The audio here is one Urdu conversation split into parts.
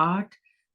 8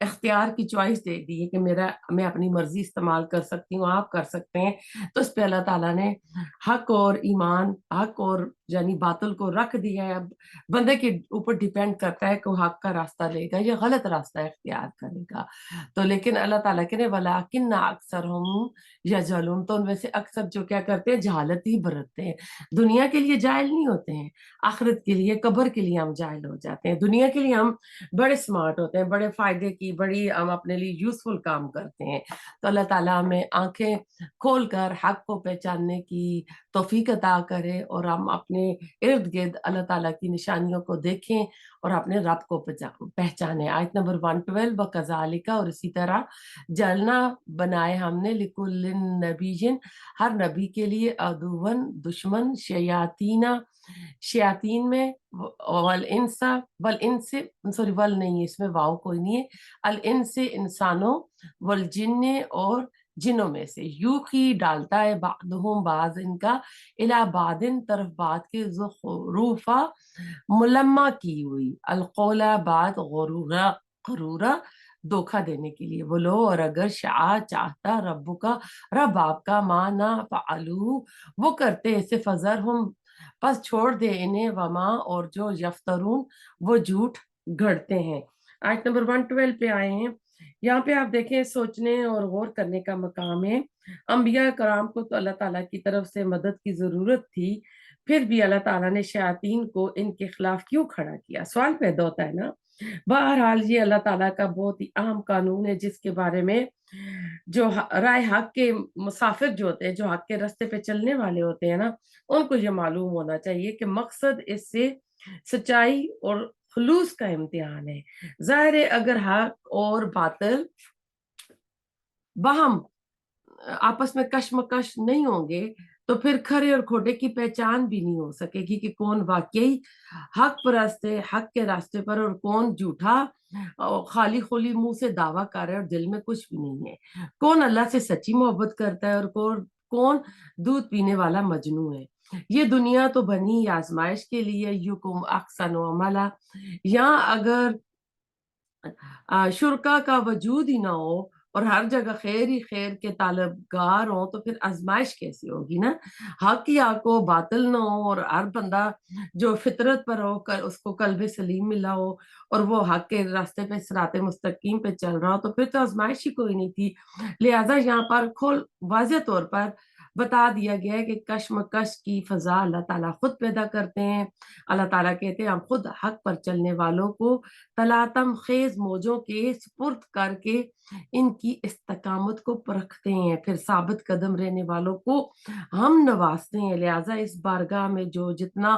اختیار کی چوائس دے دی ہے کہ میں اپنی مرضی استعمال کر سکتی ہوں، آپ کر سکتے ہیں، تو اس پہ اللہ تعالیٰ نے حق اور ایمان، حق اور یعنی باطل کو رکھ دیا ہے۔ اب بندے کے اوپر ڈیپینڈ کرتا ہے کہ وہ حق کا راستہ لے گا یا غلط راستہ اختیار کرے گا۔ تو لیکن اللہ تعالیٰ کے وَلَٰكِنَّ أَكْثَرَهُمْ يَجْهَلُونَ، تو ان میں سے اکثر جو کیا کرتے ہیں، جہالت ہی برتتے ہیں۔ دنیا کے لیے جاہل نہیں ہوتے ہیں، آخرت کے لیے، قبر کے لیے ہم جاہل ہو جاتے ہیں۔ دنیا کے لیے ہم بڑے سمارٹ ہوتے ہیں، بڑے فائدے کی، بڑی ہم اپنے لیے یوزفل کام کرتے ہیں۔ تو اللہ تعالیٰ ہمیں آنکھیں کھول کر حق کو پہچاننے کی توفیق عطا کرے، اور ہم اپنے ارد گرد اللہ تعالیٰ کی نشانیوں کو دیکھیں اور اپنے رب کو پہچانے۔ آیت نمبر 112، وَكَذَلِكَ، اور اسی طرح جلنا بنائے ہم نے لِكُلٍّ نَبِيٍّ، ہر نبی کے لیے، عدوًا دشمن، شیاطین میں، والانس، والانس، سوری ول نہیں ہے اس میں، واو کوئی نہیں ہے، الانس انسانوں، والجن اور جنوں میں سے، یوحی ڈالتا ہے، بعضهم بعض ان کا، الی بعض طرف بعض کے، زخرفا ملمہ کی ہوئی، القولا بات، غرورا دھوکہ دینے کے لیے، وہ لو، اور اگر شاء چاہتا ربو کا، رب آپ کا، ما نہ فعلو، وہ کرتے اسے، فذرہم، پس چھوڑ دے انہیں، وما، اور جو یفترون، وہ جھوٹ گھڑتے ہیں۔ آیت نمبر 112 پہ آئے ہیں۔ یہاں پہ آپ دیکھیں، سوچنے اور غور کرنے کا مقام ہے۔ انبیاء کرام کو تو اللہ تعالیٰ کی طرف سے مدد کی ضرورت تھی، پھر بھی اللہ تعالیٰ نے شیاطین کو ان کے خلاف کیوں کھڑا کیا؟ سوال پیدا ہوتا ہے نا۔ بہرحال یہ اللہ تعالیٰ کا بہت ہی اہم قانون ہے، جس کے بارے میں جو رائے حق کے مسافر جو ہوتے ہیں، جو حق کے راستے پہ چلنے والے ہوتے ہیں نا، ان کو یہ معلوم ہونا چاہیے کہ مقصد اس سے سچائی اور خلوص کا امتحان ہے۔ ظاہر ہے اگر حق اور باطل باہم آپس میں کشمکش نہیں ہوں گے، تو پھر کھرے اور کھوٹے کی پہچان بھی نہیں ہو سکے گی کہ کون واقعی حق پرست ہے، حق کے راستے پر، اور کون جھوٹا خالی خولی منہ سے دعویٰ کر رہا ہے اور دل میں کچھ بھی نہیں ہے، کون اللہ سے سچی محبت کرتا ہے اور کون دودھ پینے والا مجنون ہے۔ یہ دنیا تو بنی آزمائش کے لیے، یکم احسن عملا، یہاں اگر شرکا کا وجود ہی نہ ہو اور ہر جگہ خیر ہی خیر کے طالبگار ہوں، تو پھر آزمائش کیسی ہوگی نا؟ حق ہی حق ہو، باطل نہ ہو، اور ہر بندہ جو فطرت پر ہو، اس کو قلب سلیم ملا ہو، اور وہ حق کے راستے پہ، صراط مستقیم پہ چل رہا ہو، تو پھر تو آزمائش ہی کوئی نہیں تھی۔ لہٰذا یہاں پر واضح طور پر بتا دیا گیا ہے کہ کشمکش کی فضا اللہ تعالیٰ خود پیدا کرتے ہیں۔ اللہ تعالیٰ کہتے ہیں ہم خود حق پر چلنے والوں کو تلاطم خیز موجوں کے سپرد کر کے ان کی استقامت کو پرکھتے ہیں، پھر ثابت قدم رہنے والوں کو ہم نوازتے ہیں۔ لہٰذا اس بارگاہ میں جو جتنا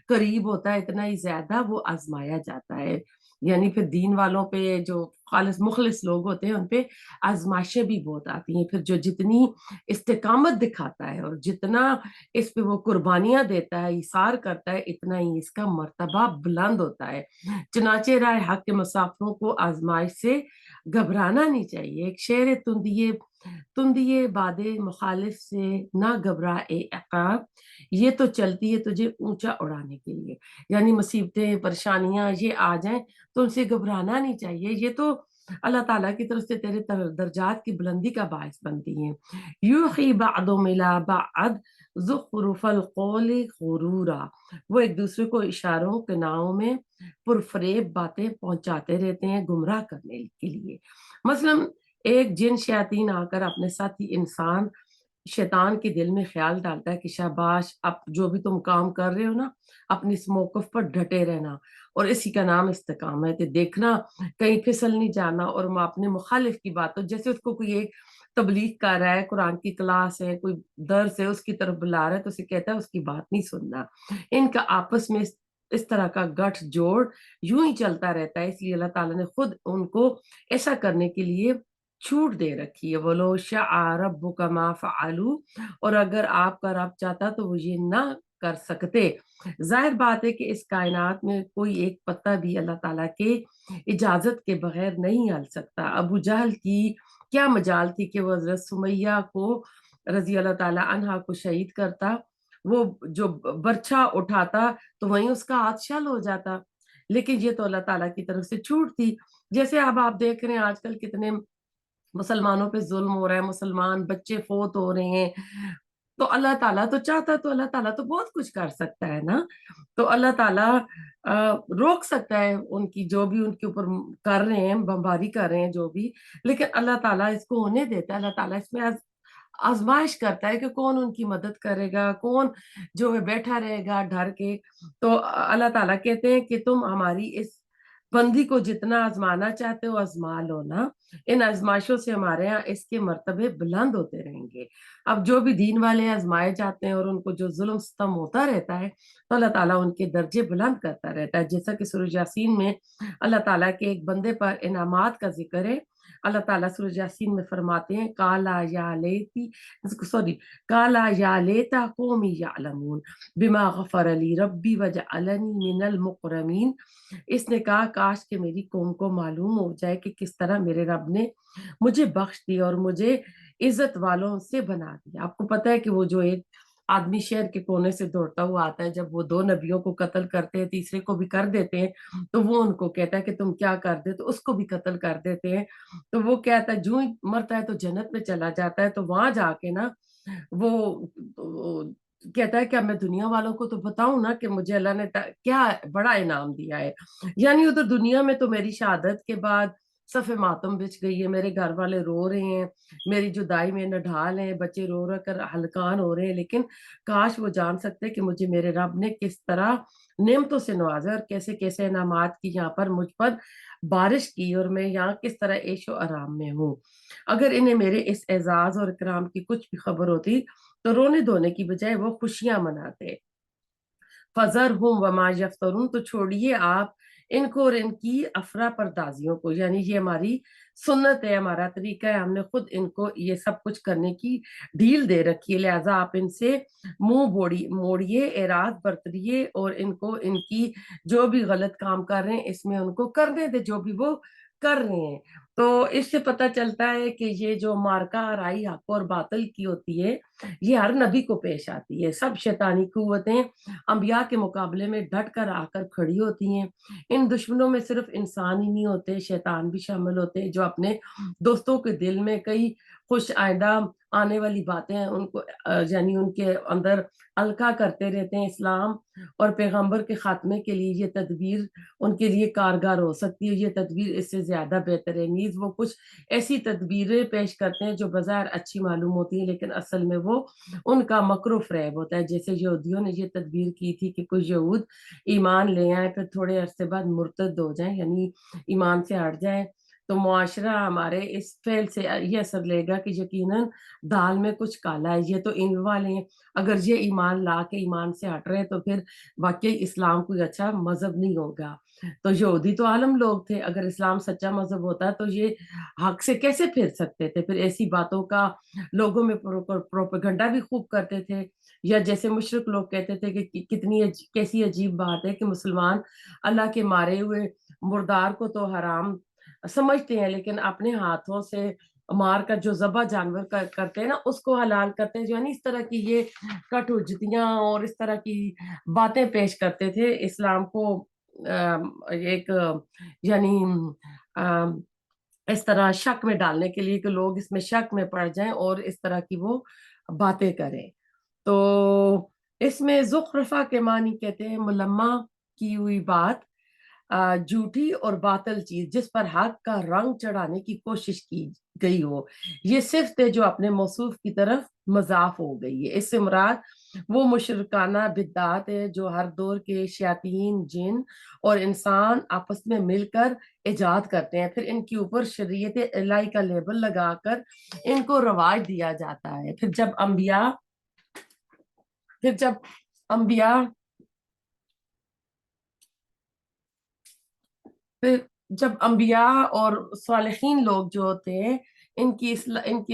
قریب ہوتا ہے، اتنا ہی زیادہ وہ آزمایا جاتا ہے۔ یعنی پھر دین والوں پہ، جو خالص مخلص لوگ ہوتے ہیں، ان پہ آزمائشیں بھی بہت آتی ہیں۔ پھر جو جتنی استقامت دکھاتا ہے اور جتنا اس پہ وہ قربانیاں دیتا ہے، ایثار کرتا ہے، اتنا ہی اس کا مرتبہ بلند ہوتا ہے۔ چنانچہ رائے حق کے مسافروں کو آزمائش سے گھبرانا نہیں چاہیے۔ ایک شعر تندیے باد مخالف سے نہ گھبرا اے عقاب، یہ تو چلتی ہے تجھے اونچا اڑانے کے لیے، یعنی مصیبتیں، پریشانیاں یہ آ جائیں تو ان سے گھبرانا نہیں چاہیے، یہ تو اللہ تعالیٰ کی طرف سے تیرے درجات کی بلندی کا باعث بنتی ہیں۔ یوحی بعضهم الی بعض زخرف القول غرورا، وہ ایک دوسرے کو اشاروں کے ناموں میں پرفریب باتیں پہنچاتے رہتے ہیں، گمراہ کرنے کے لیے۔ مثلا ایک جن شیاطین آ کر اپنے ساتھی انسان شیطان کے دل میں خیال ڈالتا ہے کہ شاباش، اب جو بھی تم کام کر رہے ہو نا، اپنی اس موقف پر ڈٹے رہنا، اور اسی کا نام استقامت ہے، دیکھنا کہیں پھسل نہیں جانا، اور اپنے مخالف کی باتوں، جیسے اس کو کوئی ایک تبلیغ کر رہا ہے، قرآن کی کلاس ہے، کوئی درس ہے، اس کی طرف بلا رہا ہے، تو اسے کہتا ہے اس کی بات نہیں سننا۔ ان کا آپس میں اس طرح کا گٹھ جوڑ یوں ہی چلتا رہتا ہے، اس لیے اللہ تعالیٰ نے خود ان کو ایسا کرنے کے لیے چھوٹ دے رکھی ہے۔ وَلَوْ شَاءَ رَبُّكَ مَا فَعَلُوا، اور اگر آپ کا رب چاہتا تو وہ یہ نہ کر سکتے۔ ظاہر بات ہے کہ اس کائنات میں کوئی ایک پتہ بھی اللہ تعالیٰ کے اجازت کے بغیر نہیں ہل سکتا۔ ابو جہل کی کیا مجال تھی کہ وہ حضرت سمیہ کو رضی اللہ تعالیٰ عنہا کو شہید کرتا؟ وہ جو برچھا اٹھاتا تو وہیں اس کا ہاتھ شل ہو جاتا۔ لیکن یہ تو اللہ تعالیٰ کی طرف سے چھوٹ تھی. جیسے اب آپ دیکھ رہے ہیں آج کل کتنے مسلمانوں پہ ظلم ہو رہا ہے، مسلمان بچے فوت ہو رہے ہیں. تو اللہ تعالیٰ تو چاہتا، تو اللہ تعالیٰ تو بہت کچھ کر سکتا ہے نا. تو اللہ تعالیٰ روک سکتا ہے ان کی جو بھی ان کے اوپر کر رہے ہیں، بمباری کر رہے ہیں جو بھی، لیکن اللہ تعالیٰ اس کو ہونے دیتا ہے. اللہ تعالیٰ اس میں آزمائش کرتا ہے کہ کون ان کی مدد کرے گا، کون جو ہے بیٹھا رہے گا ڈر کے. تو اللہ تعالیٰ کہتے ہیں کہ تم ہماری اس بندی کو جتنا آزمانا چاہتے ہو آزما لو نا. ان آزمائشوں سے ہمارے یہاں اس کے مرتبے بلند ہوتے رہیں گے. اب جو بھی دین والے آزمائے جاتے ہیں اور ان کو جو ظلم ستم ہوتا رہتا ہے تو اللہ تعالیٰ ان کے درجے بلند کرتا رہتا ہے. جیسا کہ سورہ یاسین میں اللہ تعالیٰ کے ایک بندے پر انعامات کا ذکر ہے. اللہ تعالیٰ سورہ یاسین میں فرماتے ہیں کالا یا لیتی سوری کالا یا لیتا قومی یعلمون بما غفر لی ربی وجعلنی من المکرمین. اس نے کہا کاش کہ میری قوم کو معلوم ہو جائے کہ کس طرح میرے رب نے مجھے بخش دیا اور مجھے عزت والوں سے بنا دیا. آپ کو پتا ہے کہ وہ جو ایک آدمی شہر کے کونے سے دوڑتا ہوا آتا ہے، جب وہ 2 نبیوں کو قتل کرتے ہیں، تیسرے کو بھی کر دیتے ہیں، تو وہ ان کو کہتا ہے کہ تم کیا کر دے، تو اس کو بھی قتل کر دیتے ہیں. تو وہ کہتا ہے جو ہی مرتا ہے تو جنت میں چلا جاتا ہے. تو وہاں جا کے نا وہ کہتا ہے کہ میں دنیا والوں کو تو بتاؤں نا کہ مجھے اللہ نے کیا بڑا انعام دیا ہے. یعنی ادھر دنیا میں تو میری شہادت کے بعد صف ماتم بچ گئی ہے، میرے گھر والے رو رہے ہیں، میری جدائی میں نڈھال ہیں، بچے رو رو کر ہلکان ہو رہے ہیں، لیکن کاش وہ جان سکتے کہ مجھے میرے رب نے کس طرح نعمتوں سے نوازا اور کیسے کیسے انعامات کی یہاں پر مجھ پر بارش کی، اور میں یہاں کس طرح عیش و آرام میں ہوں. اگر انہیں میرے اس اعزاز اور اکرام کی کچھ بھی خبر ہوتی تو رونے دھونے کی بجائے وہ خوشیاں مناتے. فَذَرْهُمْ وَمَا يَفْتَرُونَ. تو چھوڑیے آپ ان کو اور ان کی افرا پردازیوں کو. یعنی یہ ہماری سنت ہے، ہمارا طریقہ ہے، ہم نے خود ان کو یہ سب کچھ کرنے کی ڈھیل دے رکھی ہے، لہٰذا آپ ان سے منہ موڑیے، اعراض برتیے اور ان کو ان کی جو بھی غلط کام کر رہے ہیں اس میں ان کو کرنے دے جو بھی وہ کر رہے ہیں. تو اس سے پتہ چلتا ہے کہ یہ جو مارکا رائی حق اور باطل کی ہوتی ہے یہ ہر نبی کو پیش آتی ہے. سب شیطانی قوتیں انبیاء کے مقابلے میں ڈٹ کر آ کر کھڑی ہوتی ہیں. ان دشمنوں میں صرف انسان ہی نہیں ہوتے، شیطان بھی شامل ہوتے ہیں جو اپنے دوستوں کے دل میں کئی خوش آئندہ آنے والی باتیں ہیں ان کو یعنی ان کے اندر القا کرتے رہتے ہیں. اسلام اور پیغمبر کے خاتمے کے لیے یہ تدبیر ان کے لیے کارگر ہو سکتی ہے، یہ تدبیر اس سے زیادہ بہتر ہے. نیز وہ کچھ ایسی تدبیریں پیش کرتے ہیں جو بظاہر اچھی معلوم ہوتی ہیں لیکن اصل میں وہ ان کا مکر و فریب ہوتا ہے. جیسے یہودیوں نے یہ تدبیر کی تھی کہ کچھ یہود ایمان لے آئیں پھر تھوڑے عرصے بعد مرتد ہو جائیں یعنی ایمان سے ہٹ جائیں. تو معاشرہ ہمارے اس فعل سے یہ اثر لے گا کہ یقیناً دال میں کچھ کالا ہے، یہ تو ان والے ہیں. اگر یہ ایمان لا کے ایمان سے ہٹ رہے تو پھر واقعی اسلام کوئی اچھا مذہب نہیں ہوگا. تو یہودی تو عالم لوگ تھے، اگر اسلام سچا مذہب ہوتا تو یہ حق سے کیسے پھر سکتے تھے. پھر ایسی باتوں کا لوگوں میں پروپیگنڈا بھی خوب کرتے تھے. یا جیسے مشرک لوگ کہتے تھے کہ کتنی کیسی عجیب بات ہے کہ مسلمان اللہ کے مارے ہوئے مردار کو تو حرام سمجھتے ہیں لیکن اپنے ہاتھوں سے مار کر جو ذبح جانور کرتے ہیں نا اس کو حلال کرتے ہیں. یعنی اس طرح کی یہ کٹ حجتیاں اور اس طرح کی باتیں پیش کرتے تھے اسلام کو ایک یعنی اس طرح شک میں ڈالنے کے لیے کہ لوگ اس میں شک میں پڑ جائیں اور اس طرح کی وہ باتیں کریں. تو اس میں زخرفہ کے معنی کہتے ہیں ملمہ کی ہوئی بات، جھوٹی اور باطل چیز جس پر حق کا رنگ چڑھانے کی کوشش کی گئی ہو. یہ صفت ہے جو اپنے موصوف کی طرف مضاف ہو گئی ہے. اس سے مراد وہ مشرکانہ بدعات ہے جو ہر دور کے شیاطین، جن اور انسان آپس میں مل کر ایجاد کرتے ہیں، پھر ان کے اوپر شریعت الہی کا لیبل لگا کر ان کو رواج دیا جاتا ہے. پھر جب انبیاء اور صالحین لوگ جو ہوتے ہیں ان کی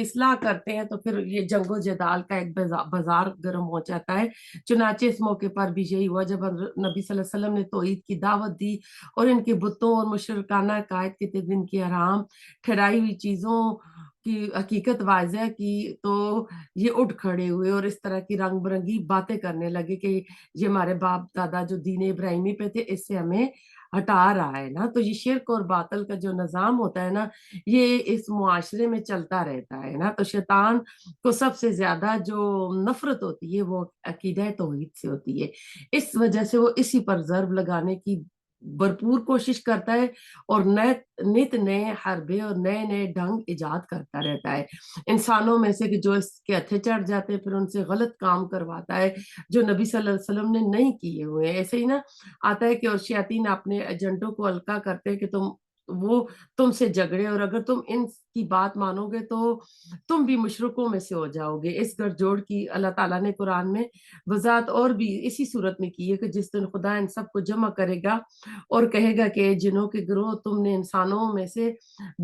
اصلاح کرتے ہیں تو پھر یہ جنگ و جدال کا ایک بازار گرم ہو جاتا ہے. چنانچہ اس موقع پر بھی یہی ہوا جب نبی صلی اللہ علیہ وسلم نے توحید کی دعوت دی اور ان کے بتوں اور مشرکانہ عقائد کے دن کی حرام ٹھہرائی ہوئی چیزوں کی حقیقت واضح کی تو یہ اٹھ کھڑے ہوئے اور اس طرح کی رنگ برنگی باتیں کرنے لگے کہ یہ ہمارے باپ دادا جو دین ابراہیمی پہ تھے اس سے ہمیں ہٹا رہا ہے نا، تو یہ شرک اور باطل کا جو نظام ہوتا ہے نا، یہ اس معاشرے میں چلتا رہتا ہے نا۔ تو شیطان کو سب سے زیادہ جو نفرت ہوتی ہے وہ عقیدہ توحید سے ہوتی ہے، اس وجہ سے وہ اسی پر ضرب لگانے کی بھرپور کوشش کرتا ہے، اور نت نئے حربے اور نئے نئے ڈھنگ ایجاد کرتا رہتا ہے انسانوں میں سے، کہ جو اس کے ہتھے چڑھ جاتے ہیں، پھر ان سے غلط کام کرواتا ہے جو نبی صلی اللہ علیہ وسلم نے نہیں کیے ہوئے ہیں۔ ایسے ہی نا آتا ہے کہ اور شیاطین اپنے ایجنٹوں کو الکا کرتے ہیں کہ وہ تم سے جھگڑے، اور اگر تم ان کی بات مانو گے تو تم بھی مشرکوں میں سے ہو جاؤ گے۔ اس گھر جوڑ کی اللہ تعالیٰ نے قرآن میں وضاحت اور بھی اسی صورت میں کی ہے کہ جس دن خدا ان سب کو جمع کرے گا اور کہے گا کہ جنوں کے گروہ، تم نے انسانوں میں سے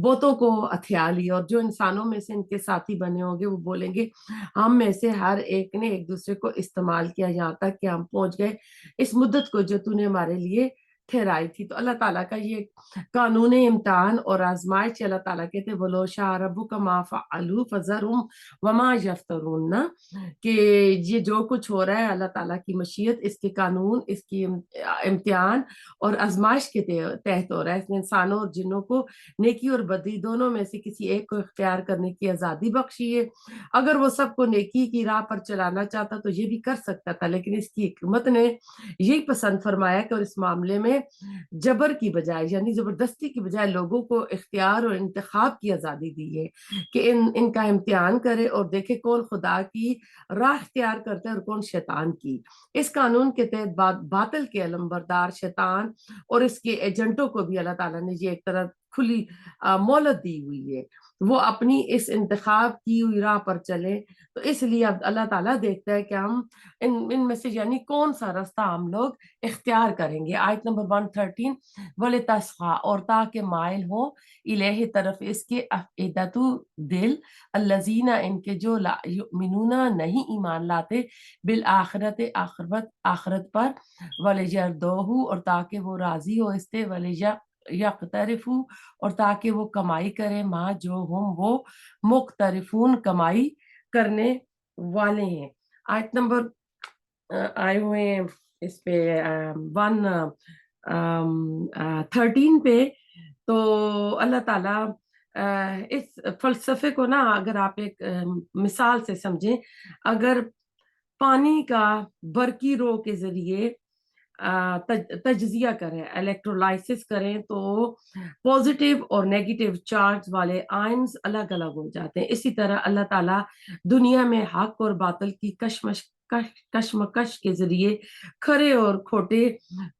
بتوں کو ہتھیا لیا، اور جو انسانوں میں سے ان کے ساتھی بنے ہوں گے وہ بولیں گے ہم میں سے ہر ایک نے ایک دوسرے کو استعمال کیا یہاں تک کہ ہم پہنچ گئے اس مدت کو جو تو نے ہمارے لیے ٹھہرائی تھی۔ تو اللہ تعالیٰ کا یہ قانون امتحان اور آزمائش، اللہ تعالیٰ کہتے وَلَوْ شَاءَ رَبُّكَ مَا فَعَلُوا فَذَرْهُمْ وَمَا يَفْتَرُونَ نا، کہ یہ جو کچھ ہو رہا ہے اللہ تعالیٰ کی مشیت، اس کے قانون، اس کی امتحان اور آزمائش کے تحت ہو رہا ہے۔ اس نے انسانوں اور جنوں کو نیکی اور بدی دونوں میں سے کسی ایک کو اختیار کرنے کی آزادی بخشی ہے۔ اگر وہ سب کو نیکی کی راہ پر چلانا چاہتا تو یہ بھی کر سکتا تھا، لیکن اس کی حکمت نے یہی پسند فرمایا کہ اور اس معاملے میں جبر کی بجائے، یعنی زبردستی کی بجائے، لوگوں کو اختیار اور انتخاب کی آزادی دی ہے کہ ان کا امتحان کرے اور دیکھے کون خدا کی راہ اختیار کرتا ہے اور کون شیطان کی۔ اس قانون کے تحت باطل کے علم بردار شیطان اور اس کے ایجنٹوں کو بھی اللہ تعالیٰ نے یہ ایک طرح کھلی مہلت دی ہوئی ہے، وہ اپنی اس انتخاب کی ہوئی راہ پر چلے۔ تو اس لیے اب اللہ تعالیٰ دیکھتا ہے کہ ہم ان میں سے یعنی کون سا راستہ ہم لوگ اختیار کریں گے۔ آیت نمبر 113 وَلِتَسْغَى، اور تاکہ مائل ہو الہ طرف اس کے افئدۃ دل، الذین ان کے جو لا یؤمنون نہیں ایمان لاتے، بالآخرت آخرت پر، وَلِيَرْضَوْهُ، اور تاکہ وہ راضی ہو اس سے، یقترفو، اور تاکہ وہ کمائی کرے، ماں جو ہم وہ مقترفون کمائی کرنے والے ہیں۔ آیت نمبر آئے ہوئے ہیں اس پہ 113 پہ، تو اللہ تعالیٰ اس فلسفے کو نا اگر آپ ایک مثال سے سمجھیں، اگر پانی کا برقی رو کے ذریعے تجزیہ کریں، الیکٹرولائسس کریں، تو پازیٹیو اور نیگیٹو چارج والے آئنز الگ الگ ہو جاتے ہیں۔ اسی طرح اللہ تعالیٰ دنیا میں حق اور باطل کی کشمکش کے ذریعے کھرے اور کھوٹے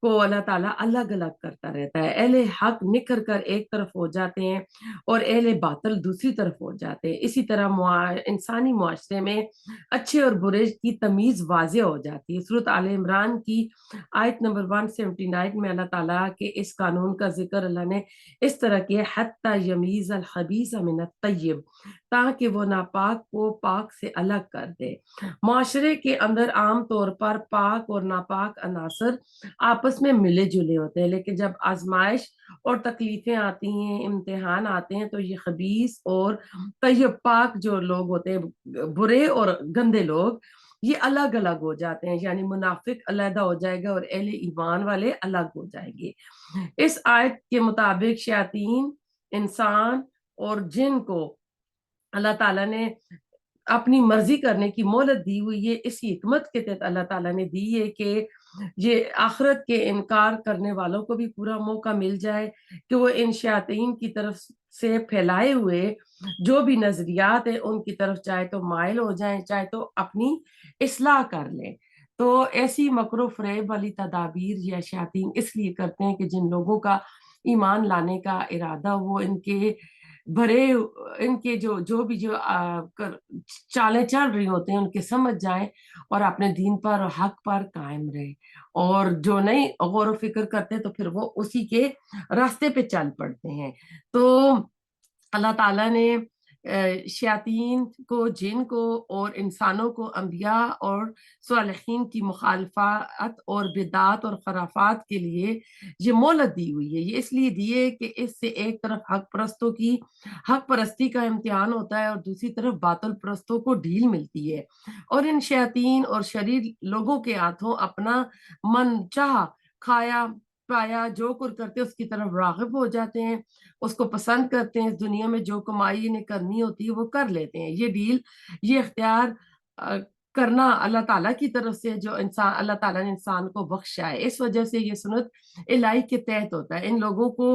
کو اللہ تعالیٰ الگ الگ کرتا رہتا ہے۔ اہل حق نکھر کر ایک طرف ہو جاتے ہیں اور اہل باطل دوسری طرف ہو جاتے ہیں۔ اسی طرح انسانی معاشرے میں اچھے اور برے کی تمیز واضح ہو جاتی ہے۔ سورۃ آل عمران کی آیت نمبر 179 میں اللہ تعالیٰ کے اس قانون کا ذکر اللہ نے اس طرح کیا، حتی یمیز الخبیث من الطیب، تاکہ وہ ناپاک کو پاک سے الگ کر دے۔ معاشرے کے اندر عام طور پر پاک اور ناپاک عناصر آپس میں ملے جلے ہوتے ہیں، لیکن جب آزمائش اور تکلیفیں آتی ہیں، امتحان آتے ہیں، تو یہ خبیث اور طیب، پاک جو لوگ ہوتے ہیں، برے اور گندے لوگ، یہ الگ الگ ہو جاتے ہیں، یعنی منافق علیحدہ ہو جائے گا اور اہل ایمان والے الگ ہو جائیں گے۔ اس آیت کے مطابق شیاطین، انسان اور جن کو اللہ تعالیٰ نے اپنی مرضی کرنے کی مہلت دی ہوئی ہے، اسی حکمت کے تحت اللہ تعالیٰ نے دی ہے کہ یہ آخرت کے انکار کرنے والوں کو بھی پورا موقع مل جائے کہ وہ ان شیاطین کی طرف سے پھیلائے ہوئے جو بھی نظریات ہیں ان کی طرف چاہے تو مائل ہو جائیں، چاہے تو اپنی اصلاح کر لیں۔ تو ایسی مکر و فریب والی تدابیر یا شیاطین اس لیے کرتے ہیں کہ جن لوگوں کا ایمان لانے کا ارادہ وہ ان کے بھرے ان کے جو بھی چالیں چل رہی ہوتے ہیں ان کے سمجھ جائیں اور اپنے دین پر اور حق پر قائم رہے، اور جو نہیں غور و فکر کرتے تو پھر وہ اسی کے راستے پہ چل پڑتے ہیں۔ تو اللہ تعالیٰ نے شیاطین کو، جن کو اور انسانوں کو انبیاء اور صالحین کی مخالفت اور بدعات اور خرافات کے لیے یہ مہلت دی ہوئی ہے۔ یہ اس لیے دی ہے کہ اس سے ایک طرف حق پرستوں کی حق پرستی کا امتحان ہوتا ہے اور دوسری طرف باطل پرستوں کو ڈھیل ملتی ہے، اور ان شیاطین اور شریر لوگوں کے ہاتھوں اپنا من چاہ کھایا پایا جو کچھ کرتے اس کی طرف راغب ہو جاتے ہیں، اس کو پسند کرتے ہیں، اس دنیا میں جو کمائی انہیں کرنی ہوتی ہے وہ کر لیتے ہیں۔ یہ ڈیل، یہ اختیار کرنا اللہ تعالیٰ کی طرف سے جو انسان اللہ تعالیٰ نے انسان کو بخشا ہے، اس وجہ سے یہ سنت الہی کے تحت ہوتا ہے۔ ان لوگوں کو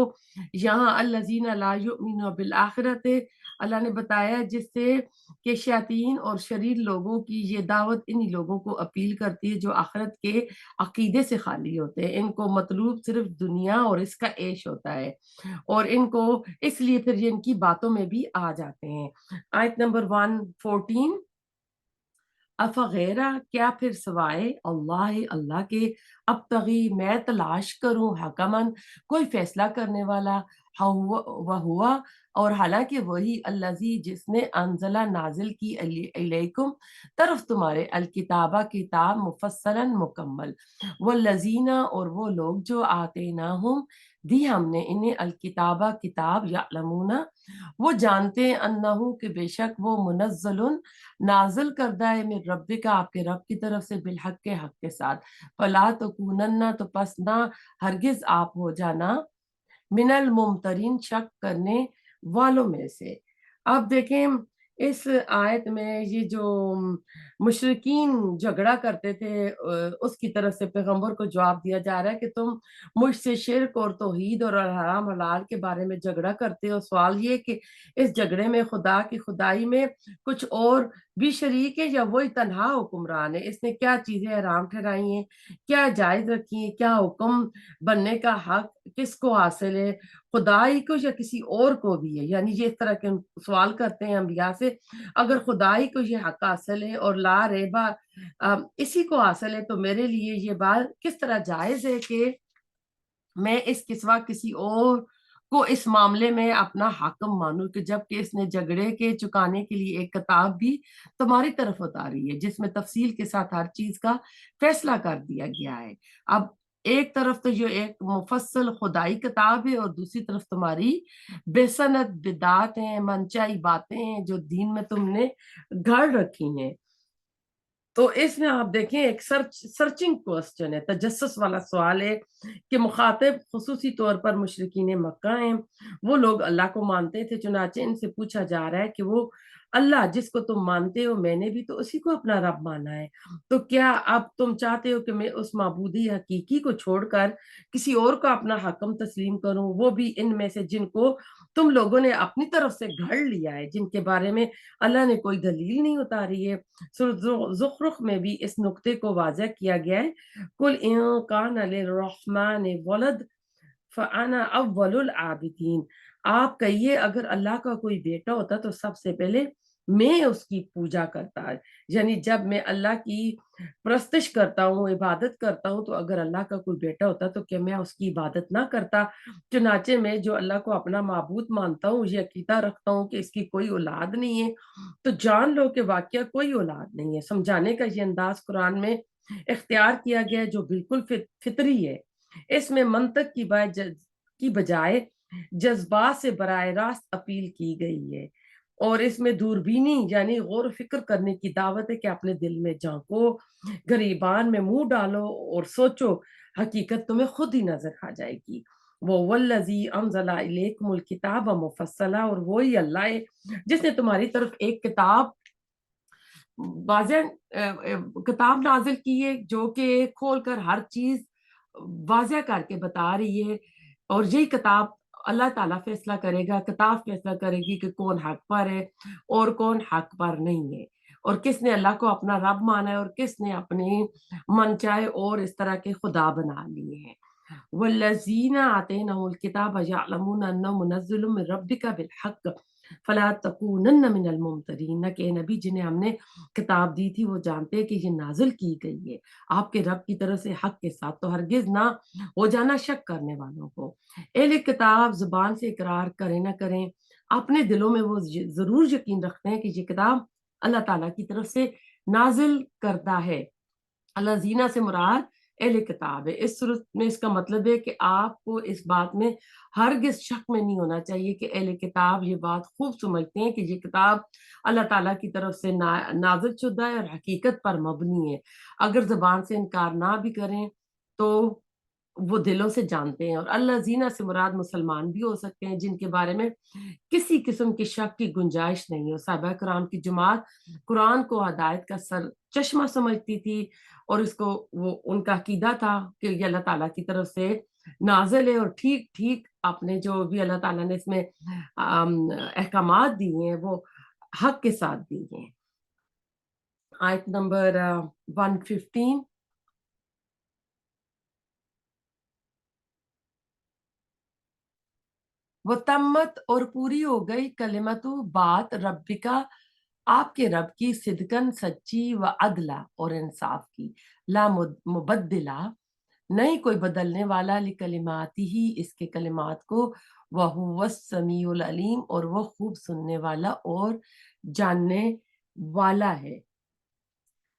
یہاں الذین لا یؤمنون بالآخرۃ اللہ نے بتایا، جس سے کہ شیاطین اور شریر لوگوں کی یہ دعوت انہی لوگوں کو اپیل کرتی ہے جو آخرت کے عقیدے سے خالی ہوتے ہیں۔ ان کو مطلوب صرف دنیا اور اس کا عیش ہوتا ہے، اور ان کو اس لیے پھر یہ ان کی باتوں میں بھی آ جاتے ہیں۔ آیت نمبر 114، افغیرہ کیا پھر سوائے اللہ کے، ابتغی میں تلاش کروں، حکمن کوئی فیصلہ کرنے والا، ہوا اور حالانکہ وہی الذی جس نے انزلہ نازل کی علیکم طرف تمہارے الکتابہ کتاب مفصلا مکمل، والذین اور وہ لوگ جو آتیناہم دی ہم نے انہیں الکتابہ کتاب، یعلمون وہ جانتے ہیں انہو کہ بے شک وہ منزل نازل کردہ ہے من ربک آپ کے رب کی طرف سے، بالحق کے حق کے ساتھ، فلا تکونن تو پس نہ ہرگز آپ ہو جانا، من الممترین شک کرنے والوں میں سے۔ اب دیکھیں اس آیت میں یہ جو مشرکین جھگڑا کرتے تھے، اس کی طرف سے پیغمبر کو جواب دیا جا رہا ہے کہ تم مجھ سے شرک اور توحید اور حرام حلال کے بارے میں جھگڑا کرتے ہو۔ سوال یہ کہ اس جھگڑے میں خدا کی خدائی میں کچھ اور بھی شریک ہے یا وہی تنہا حکمران ہے؟ اس نے کیا چیزیں حرام ٹھہرائی ہیں، کیا جائز رکھی ہیں، کیا حکم بننے کا حق کس کو حاصل ہے، خدائی کو یا کسی اور کو بھی ہے؟ یعنی یہ اس طرح کے سوال کرتے ہیں انبیاء سے، اگر خدائی کو یہ حق حاصل ہے اور لا ریبا اسی کو حاصل ہے تو میرے لیے یہ بات کس طرح جائز ہے کہ میں اس کے سوا کسی اور کو اس معاملے میں اپنا حاکم مانوں، کہ جبکہ اس نے جھگڑے کے چکانے کے لیے ایک کتاب بھی تمہاری طرف اتاری ہے جس میں تفصیل کے ساتھ ہر چیز کا فیصلہ کر دیا گیا ہے۔ اب ایک طرف تو یہ ایک مفصل خدائی کتاب ہے اور دوسری طرف تمہاری بے سند بدعات ہیں، منچائی باتیں ہیں جو دین میں تم نے گھڑ رکھی ہیں۔ تو اس میں آپ دیکھیں ایک سرچنگ کوسچن ہے، تجسس والا سوال ہے کہ مخاطب خصوصی طور پر مشرکین مکہ ہیں، وہ لوگ اللہ کو مانتے تھے، چنانچہ ان سے پوچھا جا رہا ہے کہ وہ اللہ جس کو تم مانتے ہو میں نے بھی تو اسی کو اپنا رب مانا ہے، تو کیا اب تم چاہتے ہو کہ میں اس معبودی حقیقی کو چھوڑ کر کسی اور کو اپنا حکم تسلیم کروں، وہ بھی ان میں سے جن کو تم لوگوں نے اپنی طرف سے گھڑ لیا ہے، جن کے بارے میں اللہ نے کوئی دلیل نہیں اتاری ہے۔ سورۃ زخرف میں بھی اس نقطے کو واضح کیا گیا ہے، کل ان کان للرحمن ولد فانا اول العابدین، آپ کہیے اگر اللہ کا کوئی بیٹا ہوتا تو سب سے پہلے میں اس کی پوجا کرتا ہے، یعنی جب میں اللہ کی پرستش کرتا ہوں، عبادت کرتا ہوں، تو اگر اللہ کا کوئی بیٹا ہوتا تو کیا میں اس کی عبادت نہ کرتا؟ چنانچہ میں جو اللہ کو اپنا معبود مانتا ہوں، یہ عقیدہ رکھتا ہوں کہ اس کی کوئی اولاد نہیں ہے، تو جان لو کہ واقعہ کوئی اولاد نہیں ہے۔ سمجھانے کا یہ انداز قرآن میں اختیار کیا گیا ہے جو بالکل فطری ہے، اس میں منطق کی بجائے جذبات سے براہ راست اپیل کی گئی ہے، اور اس میں دوربینی یعنی غور و فکر کرنے کی دعوت ہے کہ اپنے دل میں جھانکو، گریبان میں منہ ڈالو اور سوچو، حقیقت تمہیں خود ہی نظر آ جائے گی۔ وہ والذی انزل الیکم الکتاب مفصلا، اور وہی اللہ ہے جس نے تمہاری طرف ایک کتاب واضح کتاب نازل کی ہے جو کہ کھول کر ہر چیز واضح کر کے بتا رہی ہے، اور یہی کتاب اللہ تعالیٰ فیصلہ کرے گا، کتاب فیصلہ کرے گی کہ کون حق پر ہے اور کون حق پر نہیں ہے، اور کس نے اللہ کو اپنا رب مانا ہے اور کس نے اپنے من چاہے اور اس طرح کے خدا بنا لیے ہیں۔ والذین آتیناہم الکتاب یعلمون انہ منزل من ربک بالحق فلا تکونن من الممترین، نہ کہ نبی جنہیں ہم نے کتاب دی تھی وہ جانتے کہ یہ نازل کی گئی ہے آپ کے رب کی طرف سے حق کے ساتھ، تو ہرگز نہ ہو جانا شک کرنے والوں کو۔ اہل کتاب زبان سے اقرار کریں نہ کریں، اپنے دلوں میں وہ ضرور یقین رکھتے ہیں کہ یہ کتاب اللہ تعالیٰ کی طرف سے نازل کردہ ہے۔ اللہ زینہ سے مراد اہل کتاب ہے۔ اس صورت میں اس کا مطلب ہے کہ آپ کو اس بات میں ہرگز شک میں نہیں ہونا چاہیے کہ اہل کتاب یہ بات خوب سمجھتے ہیں کہ یہ کتاب اللہ تعالیٰ کی طرف سے نازل شدہ ہے اور حقیقت پر مبنی ہے۔ اگر زبان سے انکار نہ بھی کریں تو وہ دلوں سے جانتے ہیں، اور اللہ زینہ سے مراد مسلمان بھی ہو سکتے ہیں جن کے بارے میں کسی قسم کی شک کی گنجائش نہیں ہو۔ صحابہ کرام کی جماعت قرآن کو ہدایت کا سر چشمہ سمجھتی تھی، اور اس کو وہ ان کا عقیدہ تھا کہ یہ اللہ تعالیٰ کی طرف سے نازل ہے، اور ٹھیک ٹھیک آپ نے جو بھی اللہ تعالیٰ نے اس میں احکامات دیے ہیں وہ حق کے ساتھ دیے ہیں۔ آیت نمبر 115، وہ تمت اور پوری ہو گئی کلمتو بات ربکا آپ کے رب کی، صدقن سچی و عدلہ اور انصاف کی، لا مبدلہ نہیں کوئی بدلنے والا، لکلماتی ہی اس کے کلمات کو، وَهُوَ السَّمِيعُ الْعَلِيمُ اور وہ خوب سننے والا اور جاننے والا ہے۔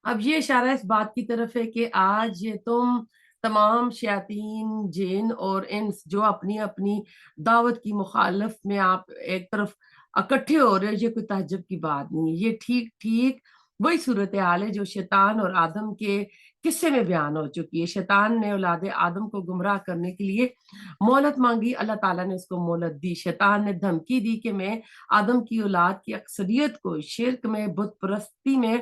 اب یہ اشارہ اس بات کی طرف ہے کہ آج یہ تم تمام شیاطین جن اور انس جو اپنی اپنی دعوت کی مخالف میں آپ ایک طرف اکٹھے ہو رہے، یہ کوئی تعجب کی بات نہیں ہے، یہ ٹھیک ٹھیک وہی صورتحال ہے جو شیطان اور آدم کے قصے میں بیان ہو چکی ہے۔ شیطان نے اولاد آدم کو گمراہ کرنے کے لیے مہلت مانگی، اللہ تعالیٰ نے اس کو مہلت دی۔ شیطان نے دھمکی دی کہ میں آدم کی اولاد کی اکثریت کو شرک میں، بت پرستی میں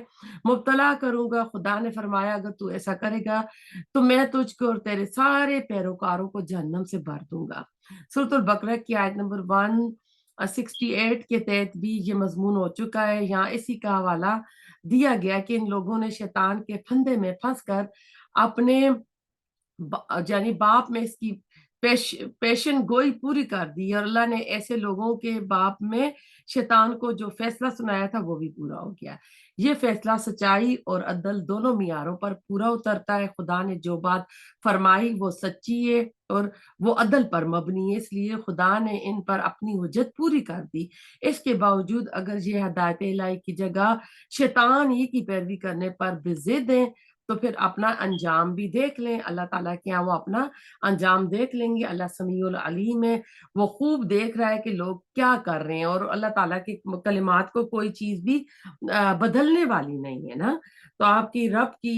مبتلا کروں گا۔ خدا نے فرمایا اگر تو ایسا کرے گا تو میں تجھ کو اور تیرے سارے پیروکاروں کو جہنم سے بھر دوں گا۔ سورۃ البقرہ کی آیت نمبر 168 کے تحت بھی یہ مضمون ہو چکا ہے۔ یہاں اسی کا حوالہ دیا گیا کہ ان لوگوں نے شیطان کے پھندے میں پھنس کر اپنے یعنی باپ میں اس کی پیشن گوئی پوری کر دی، اور اللہ نے ایسے لوگوں کے باپ میں شیطان کو جو فیصلہ سنایا تھا وہ بھی پورا ہو گیا۔ یہ فیصلہ سچائی اور عدل دونوں معیاروں پر پورا اترتا ہے۔ خدا نے جو بات فرمائی وہ سچی ہے اور وہ عدل پر مبنی ہے، اس لیے خدا نے ان پر اپنی حجت پوری کر دی۔ اس کے باوجود اگر یہ ہدایت الہی کی جگہ شیطان ہی کی پیروی کرنے پر بضد ہیں تو پھر اپنا انجام بھی دیکھ لیں، اللہ تعالیٰ کے یہاں وہ اپنا انجام دیکھ لیں گے۔ اللہ سمیع العلیم ہے، وہ خوب دیکھ رہا ہے کہ لوگ کیا کر رہے ہیں، اور اللہ تعالیٰ کے کلمات کو کوئی چیز بھی بدلنے والی نہیں ہے نا۔ تو آپ کی رب کی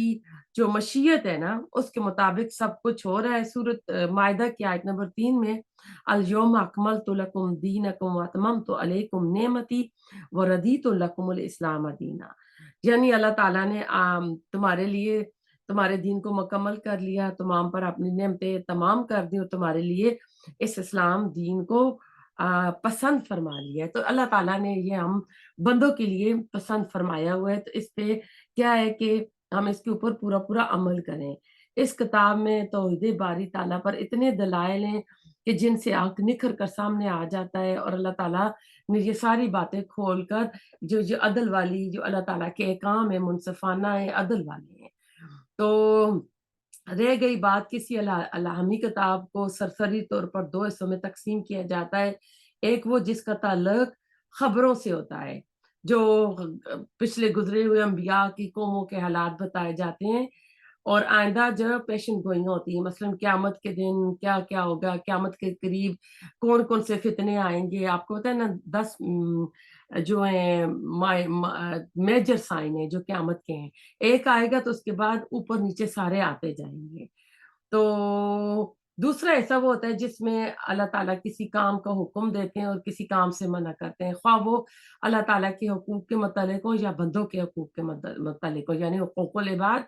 جو مشیت ہے نا اس کے مطابق سب کچھ ہو رہا ہے۔ سورۃ مائدہ کی آیت نمبر 3 میں الیوم اکملت لکم دینکم واتممت علیکم نعمتی وردیت لکم الاسلام دینا، یعنی اللہ تعالیٰ نے تمہارے لیے تمہارے دین کو مکمل کر لیا، تمام پر اپنی نعمتیں تمام کر دی، اور تمہارے لیے اس اسلام دین کو پسند فرما لیا ہے۔ تو اللہ تعالیٰ نے یہ ہم بندوں کے لیے پسند فرمایا ہوا ہے، تو اس پہ کیا ہے کہ ہم اس کے اوپر پورا پورا عمل کریں۔ اس کتاب میں توحید باری تعالیٰ پر اتنے دلائل ہیں کہ جن سے آنکھ نکھر کر سامنے آ جاتا ہے، اور اللہ تعالیٰ نے یہ ساری باتیں کھول کر جو عدل والی جو اللہ تعالیٰ کے احکام ہے منصفانہ ہے، عدل والے ہیں۔ تو رہ گئی بات کسی الہامی کتاب کو سرسری طور پر 2 حصوں میں تقسیم کیا جاتا ہے۔ ایک وہ جس کا تعلق خبروں سے ہوتا ہے، جو پچھلے گزرے ہوئے انبیاء کی قوموں کے حالات بتائے جاتے ہیں، اور آئندہ جو پیشن گوئیاں ہوتی ہیں، مثلا قیامت کے دن کیا کیا ہوگا، قیامت کے قریب کون کون سے فتنے آئیں گے۔ آپ کو پتا ہے نا 10 جو ہیں میجر سائن ہیں جو قیامت کے ہیں، ایک آئے گا تو اس کے بعد اوپر نیچے سارے آتے جائیں گے۔ تو دوسرا ایسا وہ ہوتا ہے جس میں اللہ تعالیٰ کسی کام کا حکم دیتے ہیں اور کسی کام سے منع کرتے ہیں، خواہ وہ اللہ تعالیٰ کے حقوق کے متعلق ہو یا بندوں کے حقوق کے متعلق ہو، یعنی حقوق العباد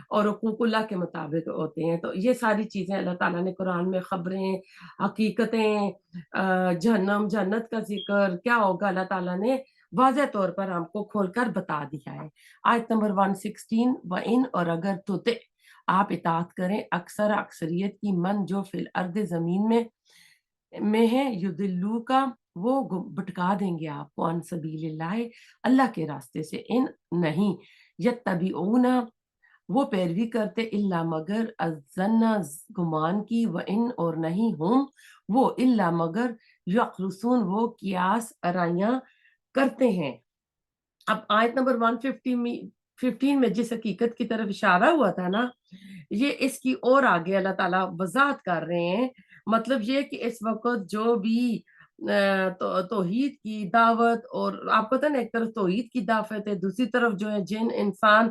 اور حقوق اللہ کے مطابق ہوتے ہیں۔ تو یہ ساری چیزیں اللہ تعالیٰ نے قرآن میں خبریں، حقیقتیں، جہنم جنت کا ذکر کیا ہوگا، اللہ تعالیٰ نے واضح طور پر ہم کو کھول کر بتا دیا ہے۔ آیت نمبر 116، وَإِنْ اور اگر تو آپ اطاعت کریں اکثریت کی، من جو فی الارض زمین میں ہے، یدلو کا وہ بھٹکا دیں گے آپ کو، عن سبیل اللہ اللہ کے راستے سے، ان نہیں، یتبعون وہ پیروی کرتے، الا مگر الظن گمان کی، وان اور نہیں، ہم وہ الا مگر یخرصون وہ قیاس ارائیاں کرتے ہیں۔ اب آیت نمبر 115 میں جس حقیقت کی طرف اشارہ ہوا تھا نا، یہ اس کی اور آگے اللہ تعالیٰ وضاحت کر رہے ہیں۔ مطلب یہ کہ اس وقت جو بھی توحید کی دعوت، اور آپ کو پتہ نا ایک طرف توحید کی دعوت ہے، دوسری طرف جو ہے جن انسان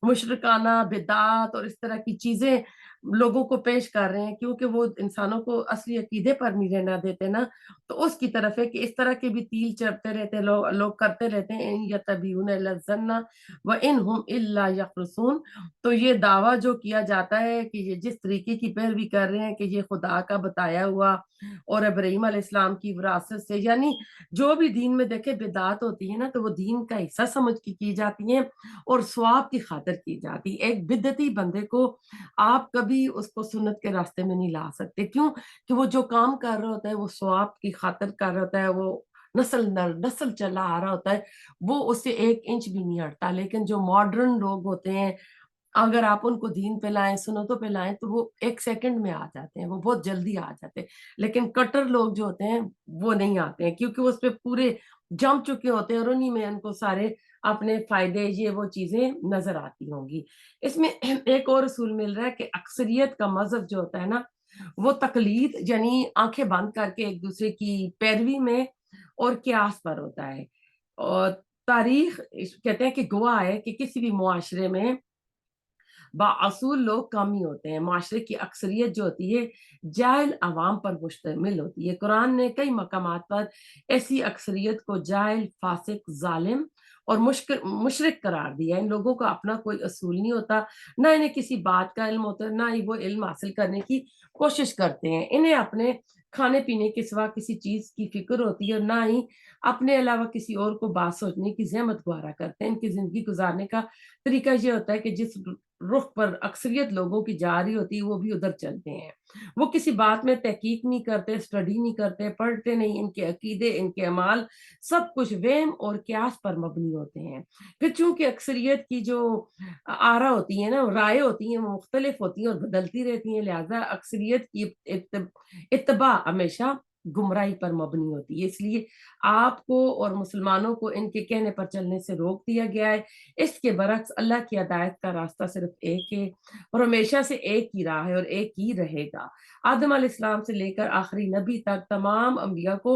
مشرکانہ بدعات اور اس طرح کی چیزیں لوگوں کو پیش کر رہے ہیں، کیونکہ وہ انسانوں کو اصلی عقیدے پر نہیں رہنا دیتے نا، تو اس کی طرف ہے کہ اس طرح کے بھی تیل چڑھتے رہتے ہیں، لوگ کرتے رہتے ہیں، ان یتبعون الا الظن وان هم الا یخرصون۔ تو یہ دعویٰ جو کیا جاتا ہے کہ یہ جس طریقے کی پیروی کر رہے ہیں کہ یہ خدا کا بتایا ہوا اور ابراہیم علیہ السلام کی وراثت سے، یعنی جو بھی دین میں دیکھے بدعات ہوتی ہے نا تو وہ دین کا حصہ سمجھ کے کی جاتی ہیں اور ثواب کی خاطر کی جاتی ہے۔ ایک بدعتی بندے کو آپ کبھی اس کو سنت کے راستے میں نہیں لا سکتے، کیوں کہ وہ جو کام کر رہا ہوتا ہے وہ ثواب کی خاطر کر رہا ہوتا ہے، وہ نسل در نسل چلا آ رہا ہوتا ہے، وہ اس سے 1 انچ بھی نہیں ہٹتا۔ لیکن جو ماڈرن لوگ ہوتے ہیں، اگر آپ ان کو دین پہ لائیں، سنتوں پہ لائیں، تو وہ 1 سیکنڈ میں آ جاتے ہیں، وہ بہت جلدی آ جاتے ہیں۔ لیکن کٹر لوگ جو ہوتے ہیں وہ نہیں آتے ہیں، کیونکہ وہ اس پہ پورے جم چکے ہوتے ہیں اور انہی میں ان کو سارے اپنے فائدے یہ وہ چیزیں نظر آتی ہوں گی۔ اس میں ایک اور اصول مل رہا ہے کہ اکثریت کا مذہب جو ہوتا ہے نا وہ تقلید، یعنی آنکھیں بند کر کے ایک دوسرے کی پیروی میں اور قیاس پر ہوتا ہے۔ اور تاریخ کہتے ہیں کہ گواہ ہے کہ کسی بھی معاشرے میں باصول لوگ کم ہی ہوتے ہیں، معاشرے کی اکثریت جو ہوتی ہے جاہل عوام پر مشتمل ہوتی ہے۔ قرآن نے کئی مقامات پر ایسی اکثریت کو جاہل، فاسق، ظالم اور مشرک قرار دیا۔ ان لوگوں کا اپنا کوئی اصول نہیں ہوتا، نہ انہیں کسی بات کا علم ہوتا ہے، نہ ہی وہ علم حاصل کرنے کی کوشش کرتے ہیں۔ انہیں اپنے کھانے پینے کے سوا کسی چیز کی فکر ہوتی ہے اور نہ ہی اپنے علاوہ کسی اور کو بات سوچنے کی زحمت گوارا کرتے ہیں۔ ان کی زندگی گزارنے کا طریقہ یہ ہوتا ہے کہ جس رخ پر اکثریت لوگوں کی جا رہی ہوتی ہے وہ بھی ادھر چلتے ہیں۔ وہ کسی بات میں تحقیق نہیں کرتے، اسٹڈی نہیں کرتے، پڑھتے نہیں۔ ان کے عقیدے، ان کے اعمال سب کچھ وہم اور قیاس پر مبنی ہوتے ہیں۔ پھر چونکہ اکثریت کی جو آرا ہوتی ہیں نا، رائے ہوتی ہیں، وہ مختلف ہوتی ہیں اور بدلتی رہتی ہیں، لہذا اکثریت کی اتباع ہمیشہ گمراہی پر مبنی ہوتی ہے۔ اس لیے آپ کو اور مسلمانوں کو ان کے کہنے پر چلنے سے روک دیا گیا ہے۔ اس کے برعکس اللہ کی ہدایت کا راستہ صرف ایک ہے اور ہمیشہ سے ایک ہی راہ ہے اور ایک ہی رہے گا۔ آدم علیہ السلام سے لے کر آخری نبی تک تمام انبیاء کو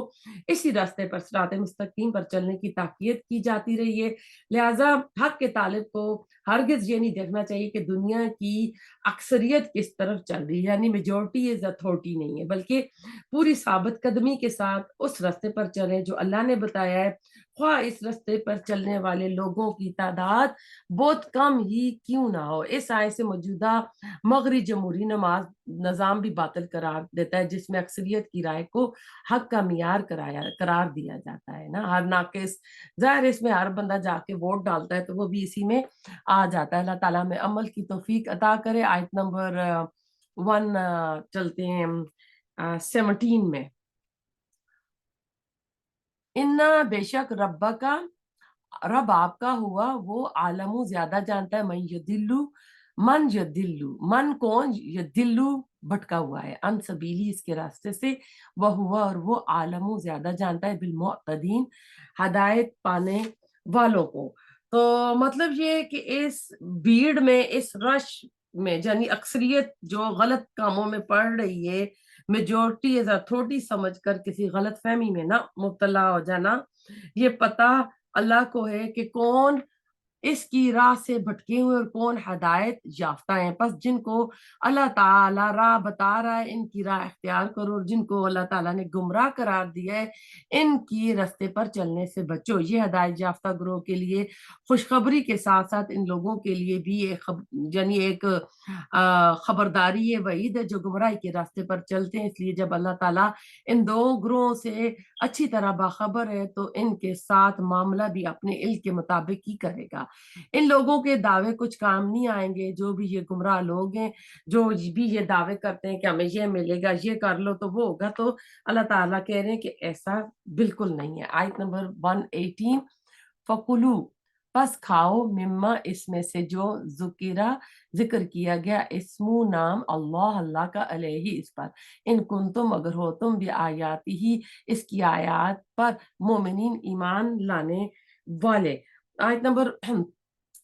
اسی راستے پر، صراط مستقیم پر چلنے کی تاکید کی جاتی رہی ہے۔ لہٰذا حق کے طالب کو ہرگز یہ نہیں دیکھنا چاہیے کہ دنیا کی اکثریت کس طرف چل رہی ہے، یعنی میجورٹی از اتھارٹی نہیں ہے، بلکہ پوری ثابت قدمی کے ساتھ اس راستے پر چلیں جو اللہ نے بتایا ہے، خواہ اس راستے پر چلنے والے لوگوں کی تعداد بہت کم ہی کیوں نہ ہو۔ اس آئے سے موجودہ مغربی جمہوری نظام بھی باطل قرار دیتا ہے، جس میں اکثریت کی رائے کو حق کا معیار قرار دیا جاتا ہے نا۔ ہر ناقص ظاہر اس میں ہر بندہ جا کے ووٹ ڈالتا ہے تو وہ بھی اسی میں آ جاتا ہے۔ اللہ تعالیٰ میں عمل کی توفیق عطا کرے۔ آیت نمبر 1 چلتے ہیں 17 میں۔ انا بے شک ربا کا، رب آپ کا ہوا وہ عالم زیادہ جانتا ہے، من یدلو، من کون، یدلو بھٹکا ہوا ہے، ان سبیلی اس کے راستے سے، وہ ہوا اور وہ عالم زیادہ جانتا ہے بالمعتدین ہدایت پانے والوں کو۔ تو مطلب یہ ہے کہ اس بھیڑ میں، اس رش میں، یعنی اکثریت جو غلط کاموں میں پڑ رہی ہے، میجورٹی ایز اتھارٹی سمجھ کر کسی غلط فہمی میں نہ مبتلا ہو جانا۔ یہ پتہ اللہ کو ہے کہ کون اس کی راہ سے بھٹکے ہوئے اور کون ہدایت یافتہ ہیں۔ پس جن کو اللہ تعالیٰ راہ بتا رہا ہے ان کی راہ اختیار کرو، اور جن کو اللہ تعالیٰ نے گمراہ قرار دیا ہے ان کی راستے پر چلنے سے بچو۔ یہ ہدایت یافتہ گروہ کے لیے خوشخبری کے ساتھ ساتھ ان لوگوں کے لیے بھی یعنی ایک خبرداری ہے، وعید ہے جو گمراہی کے راستے پر چلتے ہیں۔ اس لیے جب اللہ تعالیٰ ان دو گروہوں سے اچھی طرح باخبر ہے تو ان کے ساتھ معاملہ بھی اپنے علم کے مطابق ہی کرے گا۔ ان لوگوں کے دعوے کچھ کام نہیں آئیں گے، جو بھی یہ گمراہ لوگ ہیں، جو بھی یہ دعوے کرتے ہیں کہ ہمیں یہ ملے گا، یہ کر لو تو وہ ہوگا، تو اللہ تعالیٰ کہہ رہے ہیں کہ ایسا بالکل نہیں ہے۔ آیت نمبر 118، فَقُلُوا، پس کھاؤ، مما اس میں سے جو ذکر کیا گیا، اسمو نام، اللہ کا، علیہ اس پر، ان کنتم اگر ہو تم بھی آیاتی ہی اس کی آیات پر، مومنین ایمان لانے والے۔ آیت نمبر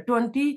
120,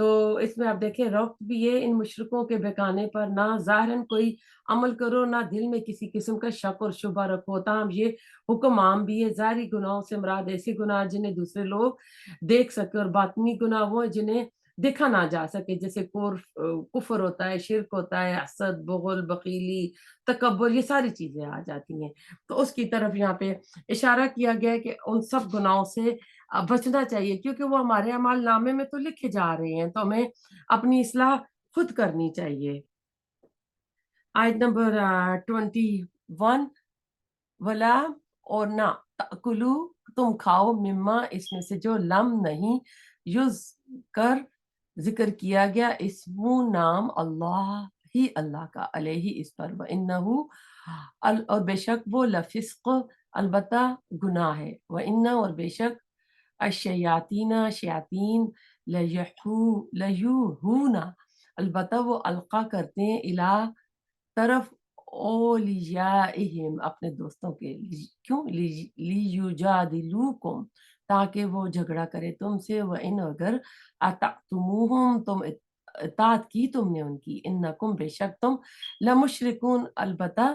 تو اس میں آپ دیکھیں ربط بھی ہے ان مشرکوں کے بہکانے پر، نہ ظاہراً کوئی عمل کرو نہ دل میں کسی قسم کا شک اور شبہ رکھو، تاہم یہ حکم عام بھی ہے۔ ظاہری گناہوں سے مراد ایسے گناہ جنہیں دوسرے لوگ دیکھ سکے، اور باطنی گناہ وہ ہیں جنہیں دیکھا نہ جا سکے، جیسے کفر ہوتا ہے، شرک ہوتا ہے، حسد، بغل، بخیلی، تکبر، یہ ساری چیزیں آ جاتی ہیں۔ تو اس کی طرف یہاں پہ اشارہ کیا گیا ہے کہ ان سب گناہوں سے بچنا چاہیے، کیونکہ وہ ہمارے اعمال نامے میں تو لکھے جا رہے ہیں، تو ہمیں اپنی اصلاح خود کرنی چاہیے۔ آیت نمبر 21، ولا، اور نہ، تأکلو، تم کھاؤ، مما، اس میں سے، جو لم نہیں، یز کر، ذکر کیا گیا، اسمو، نام، اللہ ہی، اللہ کا، علیہ، اس پر، وَإِنَّهُ، اور بے شک وہ، لفسق، البتہ گناہ ہے، وَإِنَّ، اور بے شک، الشیاطین، شیاطین، لیوہون، البتہ وہ القا کرتے ہیں، الہ، طرف، اولیائہم، اپنے دوستوں کے، کیوں، لیجادلوکم، تاکہ وہ جھگڑا کرے تم سے، وَإِنْ، اگر اطعتموہم، تم اطاعت کی تم نے ان کی، انکم، بے شک تم، لمشرکون، البتہ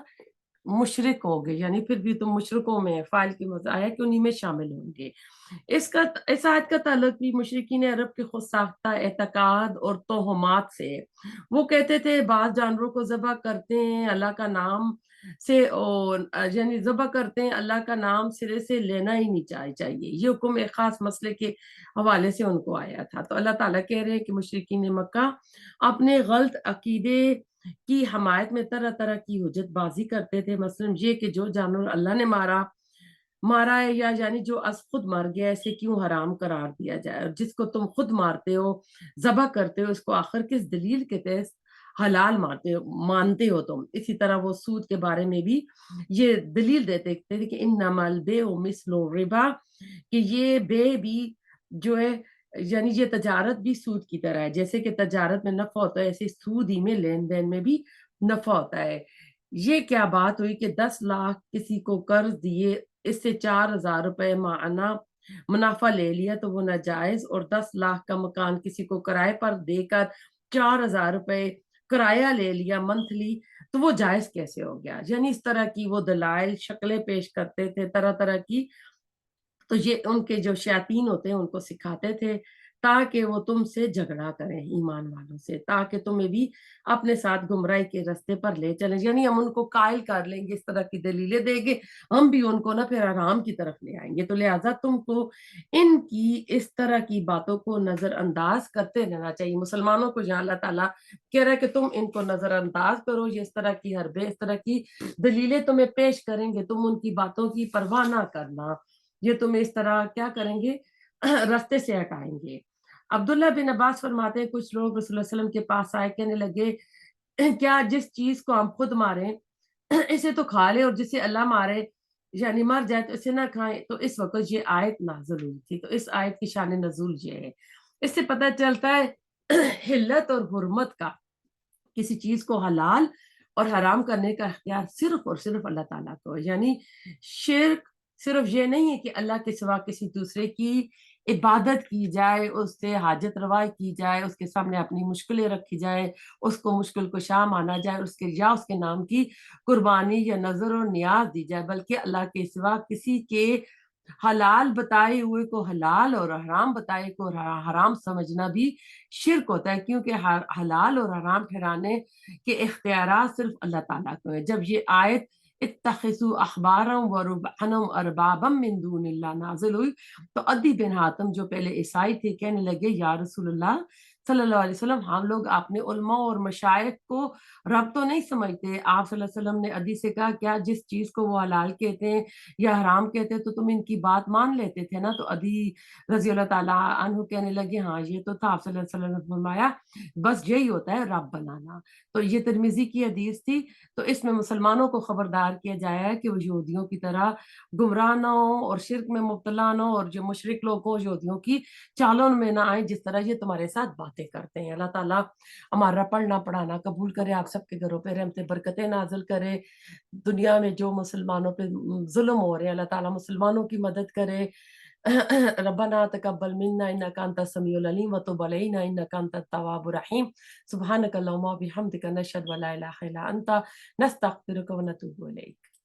مشرک ہوگے، یعنی پھر بھی تم مشرکوں میں، فاعل کی مزہ ہے کہ انہی میں شامل ہوں گے۔ اس آیت کا تعلق بھی مشرکین عرب کے خود ساختہ اعتقاد اور توہمات سے ہے۔ وہ کہتے تھے بعض جانوروں کو ذبح کرتے ہیں اللہ کا نام سے، اور یعنی ذبح کرتے ہیں اللہ کا نام سرے سے لینا ہی نہیں چاہیے، یہ حکم ایک خاص مسئلے کے حوالے سے ان کو آیا تھا۔ تو اللہ تعالیٰ کہہ رہے ہیں کہ مشرکین مکہ اپنے غلط عقیدے کی حمایت میں طرح طرح کی حجت بازی کرتے تھے، مثلا یہ کہ جو جانور اللہ نے مارا ہے، یا یعنی جو از خود مر گیا، اسے کیوں حرام قرار دیا جائے، اور جس کو تم خود مارتے ہو، ذبح کرتے ہو، اس کو آخر کس دلیل کے تحت حلال مانتے ہو تم۔ اسی طرح وہ سود کے بارے میں بھی یہ دلیل دیتے تھے کہ انما البیع مثل الربا، کہ یہ بے بھی جو ہے، یعنی یہ تجارت بھی سود کی طرح ہے، جیسے کہ تجارت میں نفع ہوتا ہے ایسے سود ہی میں، لین دین میں بھی نفع ہوتا ہے۔ یہ کیا بات ہوئی کہ 10 لاکھ کسی کو قرض دیے، اس سے 4,000 روپے ماہانہ منافع لے لیا تو وہ ناجائز، اور 10 لاکھ کا مکان کسی کو کرائے پر دے کر 4,000 روپے کرایہ لے لیا منتھلی، تو وہ جائز کیسے ہو گیا؟ یعنی اس طرح کی وہ دلائل، شکلیں پیش کرتے تھے طرح طرح کی، تو یہ ان کے جو شیاطین ہوتے ہیں ان کو سکھاتے تھے تاکہ وہ تم سے جھگڑا کریں، ایمان والوں سے، تاکہ تمہیں بھی اپنے ساتھ گمراہی کے رستے پر لے چلیں، یعنی ہم ان کو قائل کر لیں گے، اس طرح کی دلیلیں دیں گے، ہم بھی ان کو نہ پھر حرام کی طرف لے آئیں گے۔ تو لہٰذا تم کو ان کی اس طرح کی باتوں کو نظر انداز کرتے رہنا چاہیے۔ مسلمانوں کو جہاں اللہ تعالیٰ کہہ رہا ہے کہ تم ان کو نظر انداز کرو، یہ اس طرح کی حربیں، اس طرح کی دلیلیں تمہیں پیش کریں گے، تم ان کی باتوں کی پرواہ نہ کرنا، یہ تمہیں اس طرح کیا کریں گے، رستے سے ہٹائیں گے۔ عبداللہ بن عباس فرماتے ہیں کچھ لوگ رسول اللہ علیہ وسلم کے پاس آئے، کہنے لگے کیا جس چیز کو ہم خود ماریں اسے تو کھا لے، اور جسے اللہ مارے یعنی مر جائے تو اسے نہ کھائیں؟ تو اس وقت یہ آیت نازل ہوئی تھی۔ تو اس آیت کی شان نزول یہ ہے، اس سے پتہ چلتا ہے حلت اور حرمت کا، کسی چیز کو حلال اور حرام کرنے کا اختیار صرف اور صرف اللہ تعالیٰ کو ہے۔ یعنی شرک صرف یہ نہیں ہے کہ اللہ کے سوا کسی دوسرے کی عبادت کی جائے، اس سے حاجت روائی کی جائے، اس کے سامنے اپنی مشکلیں رکھی جائے، اس کو مشکل کشا مانا جائے، اس کے نام کی قربانی یا نظر اور نیاز دی جائے، بلکہ اللہ کے سوا کسی کے حلال بتائے ہوئے کو حلال اور حرام بتائے کو حرام سمجھنا بھی شرک ہوتا ہے، کیونکہ حلال اور حرام ٹھہرانے کے اختیارات صرف اللہ تعالیٰ کو ہے۔ جب یہ آیت اتخذوا احبارهم ورهبانهم اربابا من دون اللہ نازل ہوئی تو عدی بن حاتم جو پہلے عیسائی تھے کہنے لگے یا رسول اللہ صلی اللہ علیہ وسلم، ہم لوگ اپنے علماء اور مشائخ کو رب تو نہیں سمجھتے۔ آپ صلی اللہ علیہ وسلم نے عدی سے کہا کیا جس چیز کو وہ حلال کہتے ہیں یا حرام کہتے ہیں تو تم ان کی بات مان لیتے تھے نا؟ تو عدی رضی اللہ تعالیٰ عنہ کہنے لگے ہاں یہ تو تھا۔ آپ صلی اللہ علیہ وسلم نے فرمایا بس یہی ہوتا ہے رب بنانا۔ تو یہ ترمذی کی حدیث تھی۔ تو اس میں مسلمانوں کو خبردار کیا جایا ہے کہ وہ یہودیوں کی طرح گمراہ نہ ہوں اور شرک میں مبتلا نہ ہوں، اور جو مشرک لوگ ہوں یہودیوں کی چالوں میں نہ آئیں جس طرح یہ تمہارے ساتھ باتیں کرتے ہیں۔ اللہ تعالیٰ ہمارا پڑھنا پڑھانا قبول کرے، آپ سب کے گھروں پہ رحمتیں برکتیں نازل کرے، دنیا میں جو مسلمانوں پہ ظلم ہو رہے ہیں اللہ تعالیٰ مسلمانوں کی مدد کرے، ربنا تقبل منا إنك أنت السميع العليم وتب علينا إنك أنت التواب الرحيم سبحانك اللهم وبحمدك نشهد أن لا إله إلا أنت نستغفرك ونتوب إليك